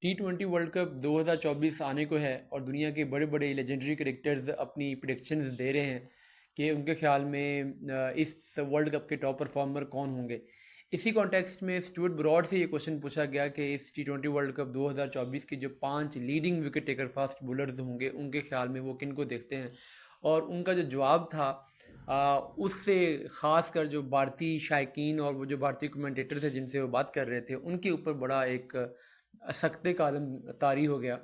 T20 world cup 2024 आने को है और दुनिया के बड़े बड़े लेजेंडरी क्रिकेटर्स अपनी प्रिडिक्शंस दे रहे हैं कि उनके ख्याल में इस वर्ल्ड कप के टॉप परफॉर्मर कौन होंगे। इसी कॉन्टेक्स्ट में स्टुअर्ट ब्रॉड से ये क्वेश्चन पूछा गया कि इस T20 वर्ल्ड कप 2024 के जो 5 leading wicket taker fast bowlers होंगे उनके ख्याल में वो किन को देखते हैं। और उनका जो जवाब था उससे ख़ास कर जो भारतीय शायकीन और वो जो भारतीय कमेंटेटर थे जिनसे वो बात कर रहे थे उनके ऊपर बड़ा एक सख्त कदम तारी हो गया।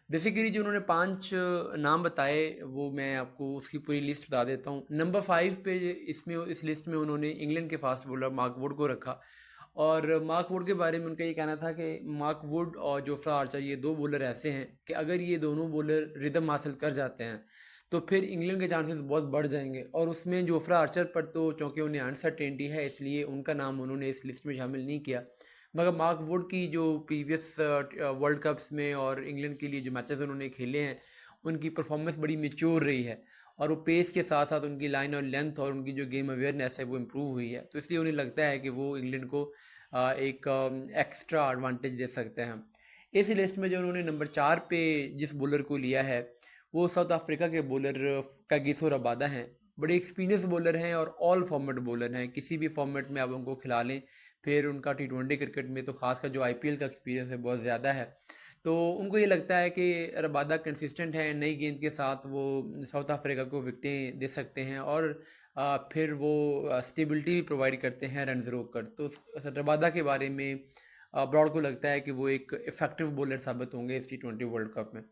बेसिकली जो उन्होंने 5 नाम बताए वो मैं आपको उसकी पूरी लिस्ट बता देता हूँ। नंबर 5 पे इसमें इस लिस्ट में उन्होंने इंग्लैंड के फास्ट बॉलर मार्क वुड को रखा। और मार्क वुड के बारे में उनका ये कहना था कि मार्क वुड और जोफ्रा आर्चर ये दो बॉलर ऐसे हैं कि अगर ये दोनों बॉलर रिदम हासिल कर जाते हैं तो फिर इंग्लैंड के चांसेस बहुत बढ़ जाएंगे। और उसमें जोफ्रा आर्चर पर तो चूँकि उन्हें अनसर्टेनिटी है इसलिए उनका नाम उन्होंने इस लिस्ट में शामिल नहीं किया। मगर मार्क वुड की जो प्रीवियस वर्ल्ड कप्स में और इंग्लैंड के लिए जो मैचेस उन्होंने खेले हैं उनकी परफॉर्मेंस बड़ी मेच्योर रही है। और वो पेस के साथ साथ उनकी लाइन और लेंथ और उनकी जो गेम अवेयरनेस है वो इम्प्रूव हुई है। तो इसलिए उन्हें लगता है कि वो इंग्लैंड को एक एक्स्ट्रा एडवांटेज दे सकते हैं। इस लिस्ट में जो उन्होंने नंबर 4 पे जिस बॉलर को लिया है वो साउथ अफ्रीका के बॉलर कागिसो रबादा हैं। बड़े एक्सपीरियंस बॉलर हैं और ऑल फॉर्मेट बॉलर हैं, किसी भी फॉर्मेट में आप उनको खिला लें। फिर उनका T20 क्रिकेट में तो खासकर जो IPL का एक्सपीरियंस है बहुत ज़्यादा है। तो उनको ये लगता है कि रबादा कंसिस्टेंट है, नई गेंद के साथ वो साउथ अफ्रीका को विकटें दे सकते हैं और फिर वो स्टेबिलिटी भी प्रोवाइड करते हैं रन रोक कर। तो रबादा के बारे में ब्रॉड को लगता है कि वो एक इफ़ेक्टिव बॉलर साबित होंगे इस T20 वर्ल्ड कप में।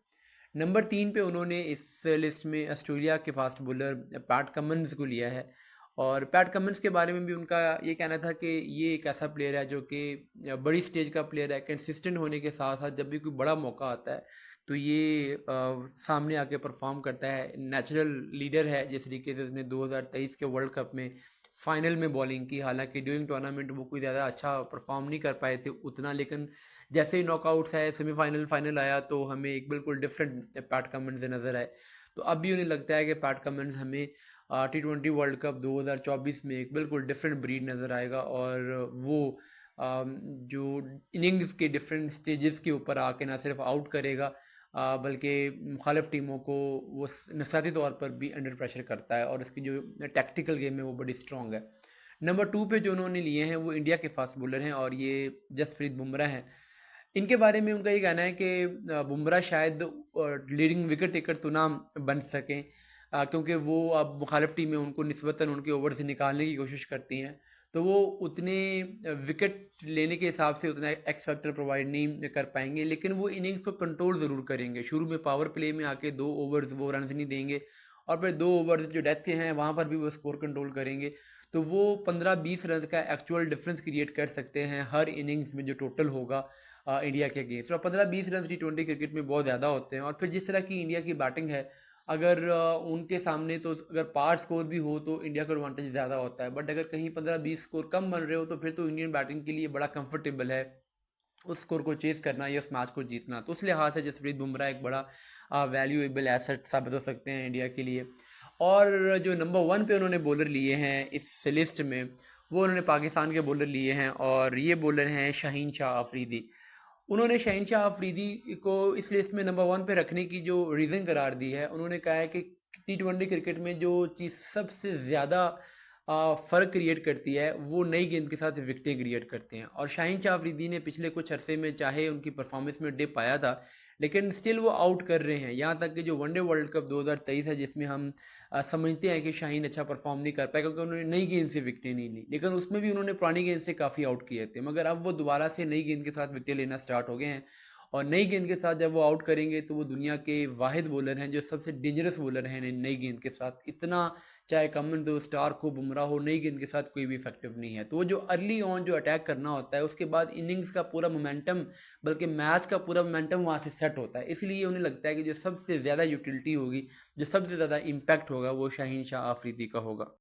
नंबर 3 पे उन्होंने इस लिस्ट में ऑस्ट्रेलिया के फास्ट बॉलर पैट कमिंस को लिया है। और पैट कमिंस के बारे में भी उनका ये कहना था कि ये एक ऐसा प्लेयर है जो कि बड़ी स्टेज का प्लेयर है, कंसिस्टेंट होने के साथ साथ जब भी कोई बड़ा मौका आता है तो ये सामने आके परफॉर्म करता है। नेचुरल लीडर है, जिस तरीके से उसने 2023 के वर्ल्ड कप में फ़ाइनल में बॉलिंग की। हालांकि ड्यूरिंग टूर्नामेंट वो कोई ज़्यादा अच्छा परफॉर्म नहीं कर पाए थे उतना, लेकिन जैसे ही नॉकआउट्स है सेमीफाइनल फाइनल आया तो हमें एक बिल्कुल डिफरेंट पैट कमिंस नज़र आए। तो अब भी उन्हें लगता है कि पैट कमिंस हमें T20 वर्ल्ड कप 2024 में एक बिल्कुल डिफरेंट ब्रीड नज़र आएगा। और वो जो इनिंग्स के डिफरेंट स्टेजेस के ऊपर आके ना सिर्फ आउट करेगा बल्कि मुखालिफ टीमों को वो नफसियाती तौर पर भी अंडर प्रेशर करता है और इसकी जो टैक्टिकल गेम है वो बड़ी स्ट्रॉन्ग है। नंबर 2 पे जो उन्होंने लिए हैं वो इंडिया के फास्ट बॉलर हैं और ये जसप्रीत बुमराह हैं। इनके बारे में उनका ये कहना है कि बुमराह शायद लीडिंग विकेट टेकर तो ना बन सकें क्योंकि वो अब मुखालिफ टीमें उनको निस्बतन उनके ओवर से निकालने की कोशिश करती हैं। तो वो उतने विकेट लेने के हिसाब से उतना एक्स फैक्टर प्रोवाइड नहीं कर पाएंगे, लेकिन वो इनिंग्स को कंट्रोल ज़रूर करेंगे। शुरू में पावर प्ले में आके 2 ओवर्स वो रन नहीं देंगे और फिर 2 ओवर्स जो डेथ के हैं वहाँ पर भी वो स्कोर कंट्रोल करेंगे। तो वो 15-20 रन का एक्चुअल डिफरेंस क्रिएट कर सकते हैं हर इनिंग्स में जो टोटल होगा इंडिया के अगेंस्ट। और 15-20 रन T20 क्रिकेट में बहुत ज़्यादा होते हैं। और फिर जिस तरह की इंडिया की बैटिंग है, अगर उनके सामने तो अगर पार स्कोर भी हो तो इंडिया का एडवांटेज ज़्यादा होता है, बट अगर कहीं 15-20 स्कोर कम बन रहे हो तो फिर तो इंडियन बैटिंग के लिए बड़ा कंफर्टेबल है उस स्कोर को चेज़ करना या उस मैच को जीतना। तो उस लिहाज से जसप्रीत बुमराह एक बड़ा वैल्यूएबल एसेट साबित हो सकते हैं इंडिया के लिए। और जो नंबर 1 पे उन्होंने बॉलर लिए हैं इस लिस्ट में वो उन्होंने पाकिस्तान के बॉलर लिए हैं और ये बॉलर हैं शाहीन शाह अफरीदी। उन्होंने शहीन शाह अफरीदी को इस लिस्ट में नंबर 1 पे रखने की जो रीज़न करार दी है, उन्होंने कहा है कि T20 क्रिकेट में जो चीज़ सबसे ज़्यादा फ़र्क क्रिएट करती है वो नई गेंद के साथ विकटें क्रिएट करते हैं। और शाहीन शाह अफरीदी ने पिछले कुछ अरसे में चाहे उनकी परफॉर्मेंस में डिप आया था लेकिन स्टिल वो आउट कर रहे हैं। यहाँ तक कि जो वनडे वर्ल्ड कप 2023 है जिसमें हम समझते हैं कि शाहीन अच्छा परफॉर्म नहीं कर पाए क्योंकि उन्होंने नई गेंद से विकटें नहीं ली, लेकिन उसमें भी उन्होंने पुरानी गेंद से काफ़ी आउट किए थे। मगर अब वो दोबारा से नई गेंद के साथ विकटें लेना स्टार्ट हो गए हैं और नई गेंद के साथ जब वो आउट करेंगे तो वो दुनिया के वाहिद बॉलर हैं जो सबसे डेंजरस बॉलर हैं नई गेंद के साथ। इतना चाहे कमिंस हो, स्टार्क हो, बुमराह हो, नई गेंद के साथ कोई भी इफेक्टिव नहीं है। तो वो जो अर्ली ऑन जो अटैक करना होता है उसके बाद इनिंग्स का पूरा मोमेंटम बल्कि मैच का पूरा मोमेंटम वहाँ से सेट होता है। इसलिए उन्हें लगता है कि जो सबसे ज़्यादा यूटिलिटी होगी, जो सबसे ज़्यादा इम्पैक्ट होगा वो शाहीन शाह अफरीदी का होगा।